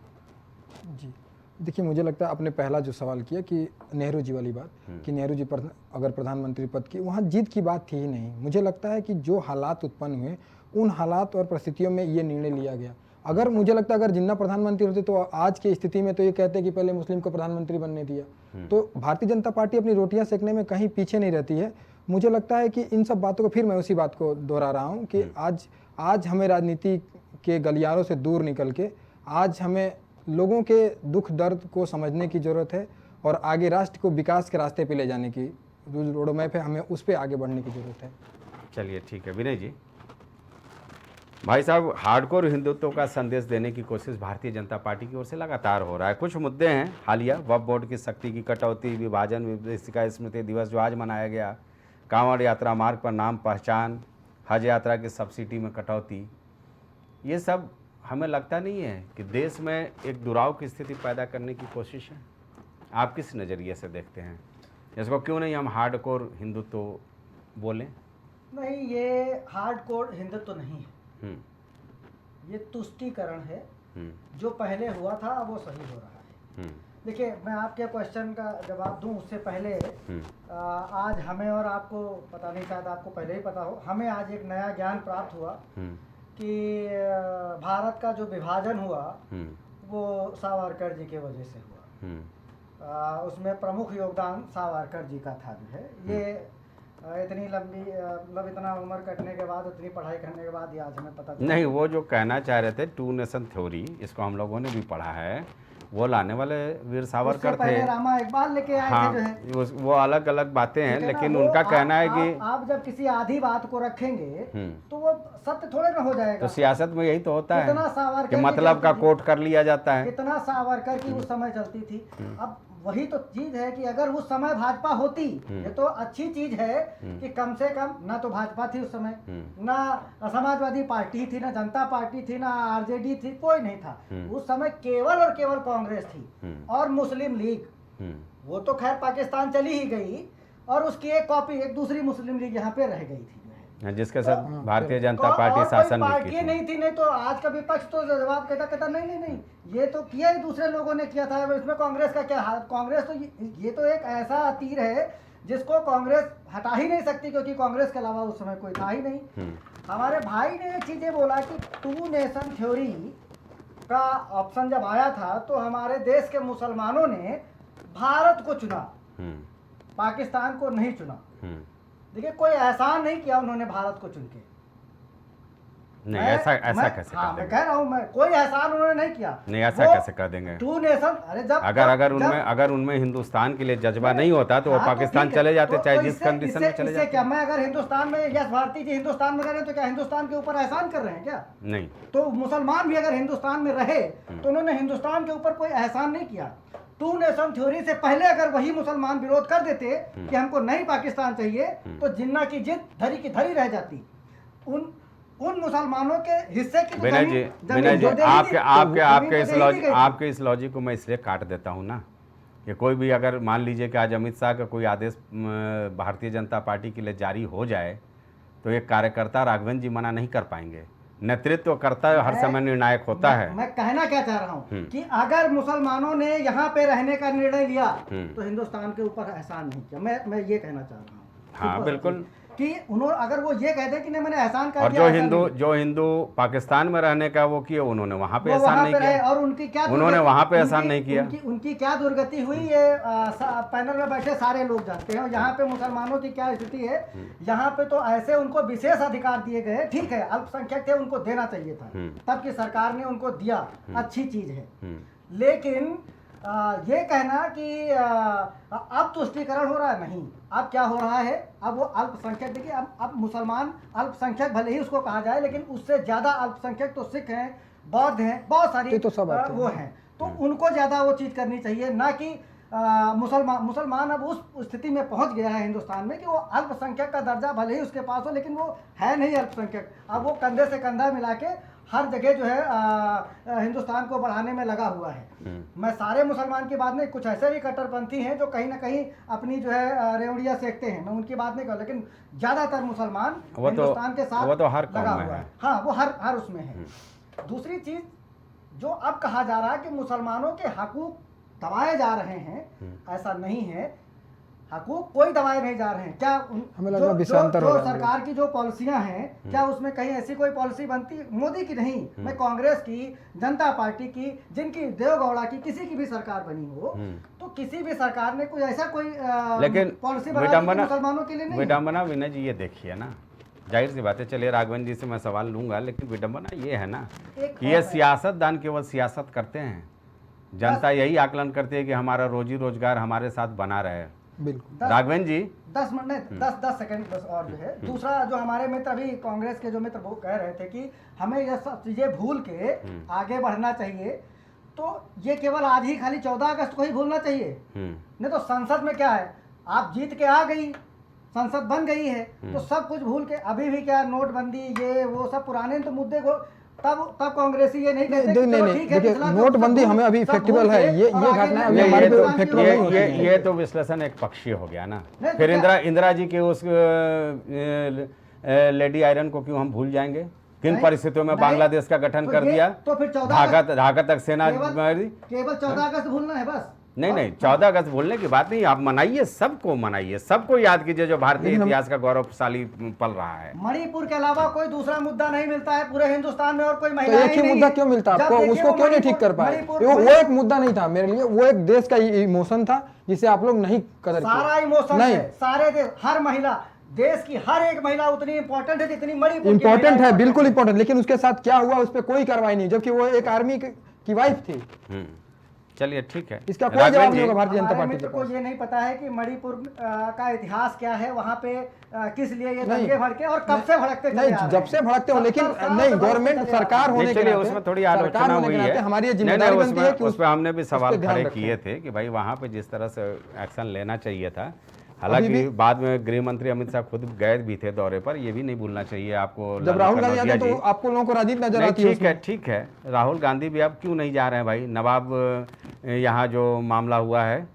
जी देखिए, मुझे लगता है आपने पहला जो सवाल किया कि नेहरू जी वाली बात, कि नेहरू जी अगर प्रधानमंत्री पद की, वहाँ जीत की बात थी ही नहीं। मुझे लगता है कि जो हालात उत्पन्न हुए, उन हालात और परिस्थितियों में ये निर्णय लिया गया। अगर मुझे लगता है अगर जिन्ना प्रधानमंत्री होते तो आज की स्थिति में तो ये कहते कि पहले मुस्लिम को प्रधानमंत्री बनने दिया। तो भारतीय जनता पार्टी अपनी रोटियां सेकने में कहीं पीछे नहीं रहती है। मुझे लगता है कि इन सब बातों को, फिर मैं उसी बात को दोहरा रहा हूँ कि आज हमें राजनीति के गलियारों से दूर निकल के आज हमें लोगों के दुख दर्द को समझने की ज़रूरत है और आगे राष्ट्र को विकास के रास्ते पे ले जाने की रोड मैप है, हमें उस पर आगे बढ़ने की ज़रूरत है। चलिए ठीक है विनय जी। भाई साहब, हार्डकोर हिंदुत्व का संदेश देने की कोशिश भारतीय जनता पार्टी की ओर से लगातार हो रहा है। कुछ मुद्दे हैं हालिया, वक्फ बोर्ड की शक्ति की कटौती, विभाजन विभीषिका स्मृति दिवस जो आज मनाया गया, कांवड़ यात्रा मार्ग पर नाम पहचान, हज यात्रा की सब्सिडी में कटौती, ये सब हमें लगता नहीं है कि देश में एक दुराव की स्थिति पैदा करने की कोशिश है? आप किस नज़रिए से देखते हैं इसको? क्यों नहीं हम हार्डकोर हिंदुत्व बोलें? नहीं, ये हार्डकोर हिंदुत्व नहीं है। ये तुष्टीकरण है। जो पहले हुआ था वो सही हो रहा है। देखिए, मैं आपके क्वेश्चन का जवाब दूं उससे पहले आज हमें और आपको पता नहीं, शायद आपको पहले ही पता हो, हमें आज एक नया ज्ञान प्राप्त हुआ कि भारत का जो विभाजन हुआ वो सावरकर जी के वजह से हुआ। उसमें प्रमुख योगदान सावरकर जी का था जो है। ये इतनी लंबी मतलब इतना उम्र कटने के बाद, इतनी पढ़ाई करने के बाद ये आज हमें पता चला। नहीं, वो जो कहना चाह रहे थे टू नेशन थ्योरी, इसको हम लोगों ने भी पढ़ा है, वो लाने वाले वीर सावरकर थे। रामा इकबाल लेके आए थे जो है। वो अलग अलग बातें हैं, लेकिन उनका कहना है कि आप जब किसी आधी बात को रखेंगे तो वो सत्य थोड़े ना हो जाएगा। तो सियासत में यही तो होता है कितना सावरकर कि मतलब का कोट कर लिया जाता है। कितना सावरकर की उस समय चलती थी। अब वही तो चीज है कि अगर उस समय भाजपा होती, ये तो अच्छी चीज है कि कम से कम ना तो भाजपा थी उस समय, ना समाजवादी पार्टी थी, ना जनता पार्टी थी, ना आरजेडी थी, कोई नहीं था उस समय। केवल और केवल कांग्रेस थी और मुस्लिम लीग। वो तो खैर पाकिस्तान चली ही गई और उसकी एक कॉपी, एक दूसरी मुस्लिम लीग यहाँ पे रह गई थी, जिसके साथ भारतीय जनता पार्टी शासन भी की थी। नहीं थी। नहीं तो आज का विपक्ष तो जवाब कहता नहीं, ये तो किया ही दूसरे लोगों ने किया था, इसमें कांग्रेस का क्या हाथ। कांग्रेस तो ये तो एक ऐसा तीर है जिसको कांग्रेस हटा ही नहीं सकती, क्योंकि कांग्रेस के अलावा उस समय कोई था ही नहीं। हमारे भाई ने एक चीजें बोला कि टू नेशन थ्योरी का ऑप्शन जब आया था तो हमारे देश के मुसलमानों ने भारत को चुना, पाकिस्तान को नहीं चुना। देखिए, कोई एहसान नहीं किया उन्होंने भारत को चुन के। नहीं, ऐसा कैसे कर मैं देंगे? कह रहा हूँ, मैं कोई एहसान उन्होंने नहीं किया। नहीं, ऐसा कैसे कर देंगे? टू नेशन, अरे जब अगर उनमें हिंदुस्तान के लिए जज्बा नहीं होता तो वो पाकिस्तान चले जाते, चाहे जिस कंडीशन में चले जाते। क्या मैं अगर हिंदुस्तान में, यस भारती जी हिंदुस्तान में रह रहे हैं तो क्या हिंदुस्तान के ऊपर एहसान कर रहे हैं क्या? नहीं। तो मुसलमान भी अगर हिंदुस्तान में रहे तो उन्होंने हिंदुस्तान के ऊपर कोई एहसान नहीं किया। टू नेशन थ्योरी से पहले अगर वही मुसलमान विरोध कर देते कि हमको नहीं पाकिस्तान चाहिए, तो जिन्ना की जिद धरी की धरी रह जाती। उन मुसलमानों के हिस्से की विनय जी, आपके इस लॉजिक को मैं इसलिए काट देता हूँ ना कि कोई भी अगर मान लीजिए कि आज अमित शाह का कोई आदेश भारतीय जनता पार्टी के लिए जारी हो जाए तो एक कार्यकर्ता राघवेंद्र जी मना नहीं कर पाएंगे। नेतृत्व करता है, हर समय निर्णायक होता है। मैं कहना क्या चाह रहा हूँ कि अगर मुसलमानों ने यहाँ पे रहने का निर्णय लिया तो हिंदुस्तान के ऊपर एहसान नहीं किया। मैं ये कहना चाह रहा हूँ। हाँ, बिल्कुल कि उन्होंने, अगर वो ये कहते कि नहीं मैंने एहसान कर और दिया, जो हिंदू पाकिस्तान में रहने का वो किया, उन्होंने वहाँ पे एहसान नहीं किया। और उनकी क्या, उन्होंने वहाँ पे एहसान नहीं किया। उनकी क्या दुर्गति हुई, ये पैनल में बैठे सारे लोग जानते हैं। यहाँ पे मुसलमानों की क्या स्थिति है। यहाँ पे तो ऐसे उनको विशेष अधिकार दिए गए। ठीक है, अल्पसंख्यक थे, उनको देना चाहिए था, तब की सरकार ने उनको दिया, अच्छी चीज है। लेकिन ये कहना कि अब तुष्टीकरण हो रहा है, नहीं। अब क्या हो रहा है, अब वो अल्पसंख्यक, देखिए अब मुसलमान अल्पसंख्यक भले ही उसको कहा जाए, लेकिन उससे ज्यादा अल्पसंख्यक तो सिख हैं, बौद्ध हैं, बहुत सारी तो सब वो हैं। तो उनको ज्यादा वो चीज करनी चाहिए, ना कि मुसलमान अब उस स्थिति में पहुंच गया है हिंदुस्तान में कि वो अल्पसंख्यक का दर्जा भले ही उसके पास हो, लेकिन वो है नहीं अल्पसंख्यक। अब वो कंधे से कंधा मिला के हर जगह जो है हिंदुस्तान को बढ़ाने में लगा हुआ है। मैं सारे मुसलमान की बात नहीं, कुछ ऐसे भी कट्टरपंथी हैं जो कहीं ना कहीं अपनी जो है रेवड़ियाँ सेकते हैं, मैं उनकी बात नहीं कर, लेकिन ज्यादातर मुसलमान हिंदुस्तान के साथ लगा हुआ है। हाँ, वो हर उसमें है। दूसरी चीज जो अब कहा जा रहा है कि मुसलमानों के हकूक दबाए जा रहे हैं, ऐसा नहीं है। हकूक कोई दबाए नहीं जा रहे हैं। क्या जो सरकार की जो पॉलिसियां हैं, क्या उसमें कहीं ऐसी कोई पॉलिसी बनती, मोदी की नहीं, मैं कांग्रेस की, जनता पार्टी की, जिनकी देवगौड़ा की, किसी की भी सरकार बनी हो, तो किसी भी सरकार ने कोई ऐसा कोई पॉलिसी बनाई मुसलमानों के लिए नहीं। विडम्बना विनय जी ये देखिए ना, जाहिर सी बात है, चलिए राघवेंद्र जी से मैं सवाल लूंगा, लेकिन विडम्बना ये है ना कि ये सियासतदान केवल सियासत करते हैं, जनता यही आकलन करती है कि हमारा रोजी रोजगार हमारे साथ बना रहे। बिल्कुल राघवेंद्र जी 10 मिनट 10 सेकंड बस। और जो है दूसरा, जो हमारे मित्र अभी कांग्रेस के जो मित्र वो कह रहे थे कि हमें ये सब चीजें भूल के आगे बढ़ना चाहिए, तो ये केवल आज ही खाली 14 अगस्त को ही भूलना चाहिए। नहीं तो संसद में क्या है, आप जीत के आ गई, संसद बन गई है, तो सब कुछ भूल के अभी भी क्या नोटबंदी, ये वो सब पुराने तो मुद्दे को तब कांग्रेसी ये नहीं कहते। देखिए, नोटबंदी हमें अभी इफेक्टिबल है, ये घटना अभी हमारे पे इफेक्टिबल नहीं होती है। ये तो विश्लेषण एक पक्षीय हो गया ना। फिर इंदिरा जी के उस लेडी आयरन को क्यों हम भूल जाएंगे? किन परिस्थितियों में नहीं, बांग्लादेश का गठन तो कर ये- दिया, तो फिर 14 ढाका तक सेना केवल 14 अगस्त भूलना है बस। नहीं 14 अगस्त भूलने की बात नहीं, आप मनाइए, सबको याद कीजिए जो भारतीय इतिहास का गौरवशाली पल रहा है। मणिपुर के अलावा कोई दूसरा मुद्दा नहीं मिलता है पूरे हिंदुस्तान में, और कोई तो महिला एक ही मुद्दा क्यों मिलता आपको, उसको क्यों नहीं ठीक कर पाए? वो एक मुद्दा नहीं था मेरे लिए, वो एक देश का इमोशन था जिसे आप लोग नहीं कदर किए। सारा इमोशन नहीं, है, सारे देश, हर महिला, देश की हर एक महिला उतनी इंपॉर्टेंट है जितनी मणिपुर की इम्पोर्टेंट महिला है, बिल्कुल इम्पोर्टेंट, लेकिन उसके साथ क्या हुआ उस पर कोई कार्रवाई नहीं, जबकि वो एक आर्मी की वाइफ थी। चलिए ठीक है, इसका कोई जवाब नहीं होगा भारतीय जनता हमारे पार्टी के मित्र को पास। ये नहीं पता है कि मणिपुर का इतिहास क्या है, वहाँ पे किस लिए ये दंगे भड़के और कब से भड़कते चले आ नहीं, रहे जब हैं। से भड़कते हो, लेकिन 70 साल नहीं, से गवर्नमेंट भड़कते चले आ रहे सरकार हैं। होने के चलिए नाते, उसमें थोड़ी सरकार आलोचना होने हुई के है, नाते हमारी ये जिम्मेदारी बनती है कि उस पर हमने भी सवाल ध्यान खड़े रखें। किए थे कि भाई वहाँ पे जिस तरह से एक्शन लेना चाहिए था, हालांकि बाद में गृह मंत्री अमित शाह खुद गए भी थे दौरे पर, ये भी नहीं भूलना चाहिए आपको। जब राहुल गांधी कनौजिया आते हैं जी, तो आपको लोगों को राजनीति नजर नहीं आती है ठीक है, राहुल गांधी भी अब क्यों नहीं जा रहे हैं भाई? नवाब यहाँ जो मामला हुआ है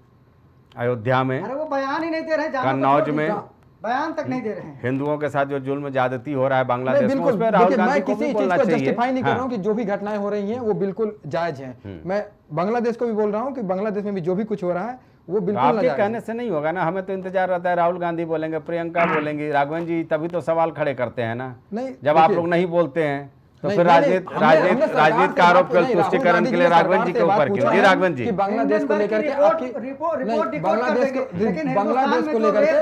अयोध्या में, अरे वो बयान ही नहीं दे रहे, जाना तो कन्नौज छोड़ में, दीजिए, बयान तक नहीं दे रहे हैं। हिंदुओं के साथ जो जुल्म ज्यादती हो रहा है नहीं, बांग्लादेश में, बिल्कुल, उस पर राहुल देखिए, गांधी मैं को किसी भी चीज बोलना को चाहिए। जस्टिफाई नहीं कर रहा हाँ। हूँ कि जो भी घटनाएं हो रही हैं वो बिल्कुल जायज हैं। मैं बांग्लादेश को भी बोल रहा हूँ कि बांग्लादेश में भी जो भी कुछ हो रहा है वो बिल्कुल आपके नाजायज है। कहने से नहीं होगा ना, हमें तो इंतजार रहता है राहुल गांधी बोलेंगे, प्रियंका बोलेंगी, राघवन जी, तभी तो सवाल खड़े करते हैं ना। नहीं, जब आप देखिए, लोग नहीं बोलते हैं तो नहीं, फिर नहीं, राजनीति हमने सरकार राजनीति से का आरोप बात- नहीं, राहुल तुष्टिकरण गांधी के लिए ने राघवन सरकार जी से के बात ऊपर पूछा क्यों? जी है राघवन जी, कि बांग्लादेश को लेकर के आपकी नहीं, बांग्लादेश को लेकर के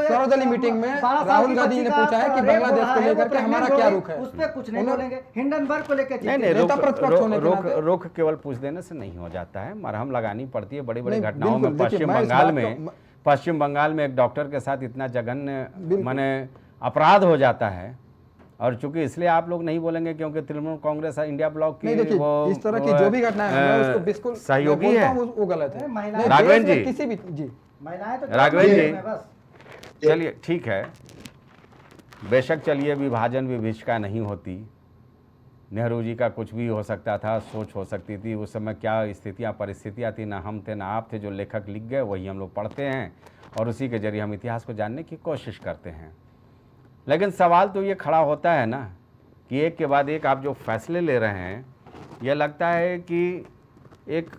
सर्वदलीय मीटिंग में राहुल गांधी ने पूछा है कि बांग्लादेश को लेकर के हमारा क्या रुख है। उस पर कुछ नहीं बोलेंगे, हिंडनबर्ग को लेकर नहीं नेता प्रतिपक्ष होने के नाते- रुख केवल पूछ देने से नहीं हो जाता है, मरहम लगानी पड़ती है बड़ी बड़ी नहीं, घटनाओं में। बिल्कुल, देखिए, मैं इस पश्चिम बंगाल में एक डॉक्टर के साथ इतना जघन्य माने अपराध हो जाता है, और चूंकि इसलिए आप लोग नहीं बोलेंगे क्योंकि तृणमूल कांग्रेस इंडिया ब्लॉक की नहीं, देखिए, इस तरह की जो भी घटना है मैं उसको बिल्कुल सहयोगी बोलता है। हूं, वो गलत है। महिलाएं- नहीं, राघवन देश में जी। किसी भी जी महिलाएं तो राघवन जी। बस चलिए ठीक है, बेशक चलिए, विभाजन विभीषिका नहीं होती, नेहरू जी का कुछ भी हो सकता था, सोच हो सकती थी, उस समय क्या स्थितियां परिस्थितियां थी, ना हम थे ना आप थे, जो लेखक लिख गए वही हम लोग पढ़ते हैं और उसी के जरिए हम इतिहास को जानने की कोशिश करते हैं। लेकिन सवाल तो ये खड़ा होता है ना कि एक के बाद एक आप जो फैसले ले रहे हैं, यह लगता है कि एक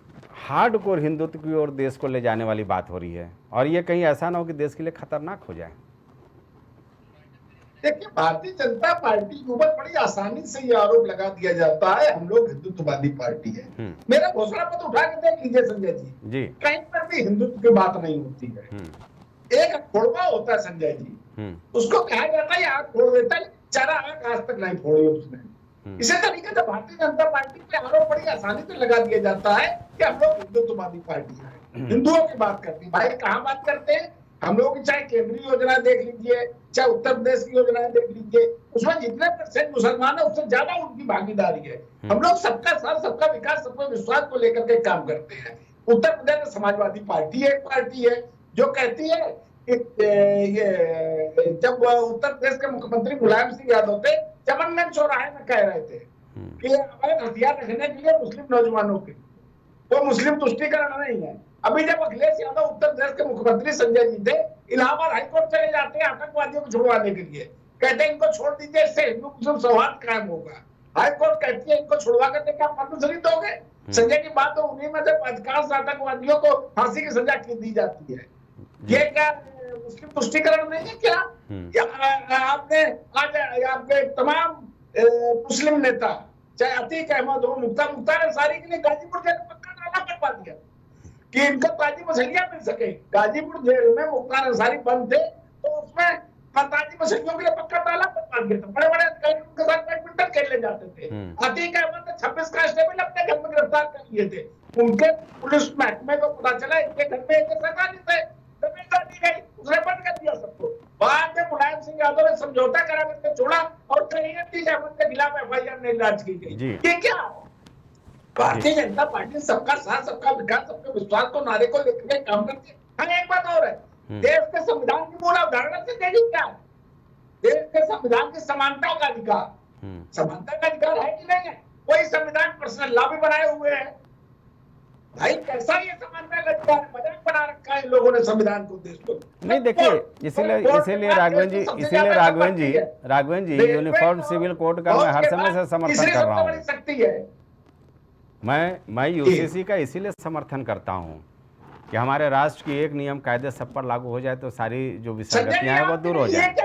हार्डकोर हिंदुत्व की ओर देश को ले जाने वाली बात हो रही है, और ये कहीं ऐसा ना हो कि देश के लिए खतरनाक हो जाए। देखिए, भारतीय जनता पार्टी के ऊपर बड़ी आसानी से ये आरोप लगा दिया जाता है हम लोग हिंदुत्ववादी पार्टी है। मेरा घोषणा पत्र उठा के देख लीजिए संजय जी, कहीं पर भी हिंदुत्व की बात नहीं होती है। एक खोड़वा होता है संजय जी, उसको कहा जाता है आग फोड़ देता है, चारा आग आज तक नहीं फोड़ी उसने। इसी तरीके से भारतीय जनता पार्टी पे आरोप बड़ी आसानी से लगा दिया जाता है कि हम लोग हिंदुत्ववादी पार्टी है, हिंदुओं की बात करती है। भाई कहाँ बात करते हैं हम लोग? चाहे केंद्रीय योजना देख लीजिए, चाहे उत्तर प्रदेश की योजना देख लीजिए, उसमें जितने % मुसलमान है उससे ज्यादा उनकी भागीदारी है। हम लोग सबका साथ, सबका विकास, सबका विश्वास को लेकर के काम करते हैं। उत्तर प्रदेश में समाजवादी पार्टी एक पार्टी है जो कहती है ये जब उत्तर प्रदेश के मुख्यमंत्री मुलायम सिंह यादव थे, चमनगंज चौराहे में कह रहे थे कि अवैध हथियार रखने के लिए मुस्लिम नौजवानों के, वो मुस्लिम तुष्टीकरण नहीं है। अभी जब अखिलेश यादव उत्तर प्रदेश के मुख्यमंत्री संजय जी थे, इलाहाबाद हाईकोर्ट चले जाते हैं आतंकवादियों को छुड़वाने के लिए, कहते हैं इनको छोड़ दीजिए, इससे हिंदू मुस्लिम सौहार्द कायम होगा। हाईकोर्ट कहती है इनको छुड़वा करके क्या मंजूरी दोगे? संजय की बात तो उन्हीं में से अधिकांश आतंकवादियों को फांसी की सजा दी जाती है। ये क्या मुस्लिम तुष्टीकरण नहीं है क्या? आपने आज आपके तमाम मुस्लिम नेता, चाहे अतीक अहमद हो, मुख्तार अंसारी के लिए गाजीपुर जेल में पक्का नाला करवा दिया कि इनको ताजी मछलियां मिल सके। गाजीपुर जेल में मुख्तार अंसारी बंद थे तो उसमें ताजी मछलियों के लिए पक्का ताला बनवा दिया था। बड़े बड़े अधिकारी उनके साथ बैडमिंटन खेलने जाते थे। अतीक अहमद ने 26 कांस्टेबल अपने घर में गिरफ्तार कर लिए थे। उनके पुलिस महकमे को पता चला इनके घर में एक सरकारी थे, जमीन दी गई, उसने बंद कर दिया सबको। बाद में मुलायम सिंह यादव ने समझौता करा करके छोड़ा और कहीं अतीक अहमद के खिलाफ FIR नहीं दर्ज की गई। ये क्या? भारतीय जनता पार्टी सबका साथ, सबका विकास, सबके विश्वास को नारे को लेकर के काम करती है। हाँ, एक बात और है, देश के संविधान की मूल अवधारणा से देखिए क्या है? देश के संविधान की समानता का अधिकार, समानता का अधिकार है कि नहीं है? कोई संविधान पर्सनल लॉ भी बनाए हुए हैं भाई कैसा ये समन्वय लगता है, मजाक बना रखा है इन लोगों ने संविधान को, देश को। नहीं देखिए, इसीलिए राघवन जी यूनिफॉर्म सिविल कोड का मैं हर समय से समर्थन कर रहा हूँ। शक्ति है मैं यूसीसी का इसीलिए समर्थन करता हूँ कि हमारे राष्ट्र की एक नियम कायदे सब पर लागू हो जाए तो सारी जो विसंगतियां हैं वो दूर हो जाए।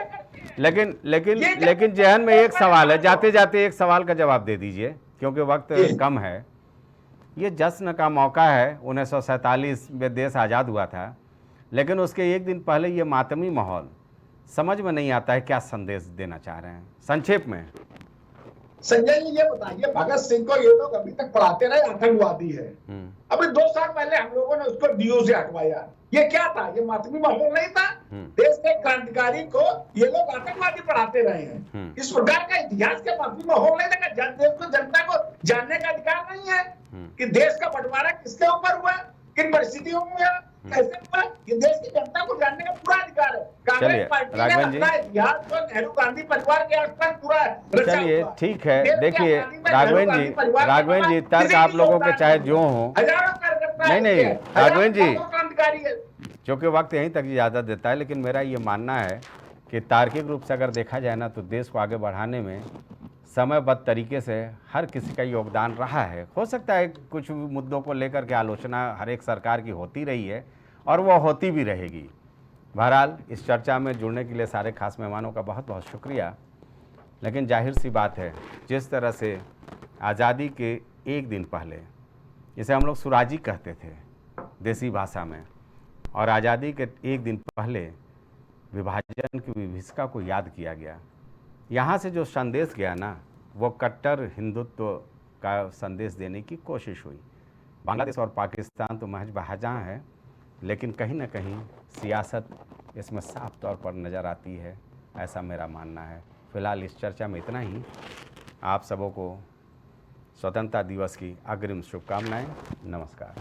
लेकिन जहन में एक सवाल है, जाते जाते एक सवाल का जवाब दे दीजिए क्योंकि वक्त कम है। ये जश्न का मौका है, 1947 में देश आज़ाद हुआ था, लेकिन उसके एक दिन पहले ये मातमी माहौल, समझ में नहीं आता है क्या संदेश देना चाह रहे हैं। संक्षेप में संजय जी ये बताइए, भगत सिंह को ये लोग अभी तक पढ़ाते रहे आतंकवादी है, अभी 2 साल पहले हम लोगों ने उसको डीयू से हटवाया। ये क्या था? ये मातमी माहौल नहीं था? देश के क्रांतिकारी को ये लोग आतंकवादी पढ़ाते रहे हैं। इस प्रकार का इतिहास के मातमी माहौल नहीं था? देश को, जनता को जानने का अधिकार नहीं है कि देश का बंटवारा किसके ऊपर हुआ, किन परिस्थितियों में हुआ, कैसे हुआ? ये देश की जनता को जानने का पूरा अधिकार है। कांग्रेस पार्टी ने अपना इतिहास को नेहरू गांधी परिवार के आसपास पूरा रचा। चलिए ठीक है, देखिए राघवन जी तर्क आप लोगों के चाहे जो हो, नहीं राघवन जी, क्योंकि वक्त यहीं तक इजाज़त देता है, लेकिन मेरा ये मानना है कि तार्किक रूप से अगर देखा जाए ना तो देश को आगे बढ़ाने में समयबद्ध तरीके से हर किसी का योगदान रहा है। हो सकता है कुछ मुद्दों को लेकर के आलोचना हर एक सरकार की होती रही है और वो होती भी रहेगी। बहरहाल इस चर्चा में जुड़ने के लिए सारे खास मेहमानों का बहुत बहुत शुक्रिया। लेकिन जाहिर सी बात है, जिस तरह से आज़ादी के एक दिन पहले, जिसे हम लोग सुराजी कहते थे देसी भाषा में, और आज़ादी के एक दिन पहले विभाजन की विभीषिका को याद किया गया, यहाँ से जो संदेश गया ना वो कट्टर हिंदुत्व का संदेश देने की कोशिश हुई। बांग्लादेश और पाकिस्तान तो महज बहाजां है, लेकिन कहीं ना कहीं सियासत इसमें साफ तौर पर नज़र आती है, ऐसा मेरा मानना है। फिलहाल इस चर्चा में इतना ही। आप सबों को स्वतंत्रता दिवस की अग्रिम शुभकामनाएं। नमस्कार।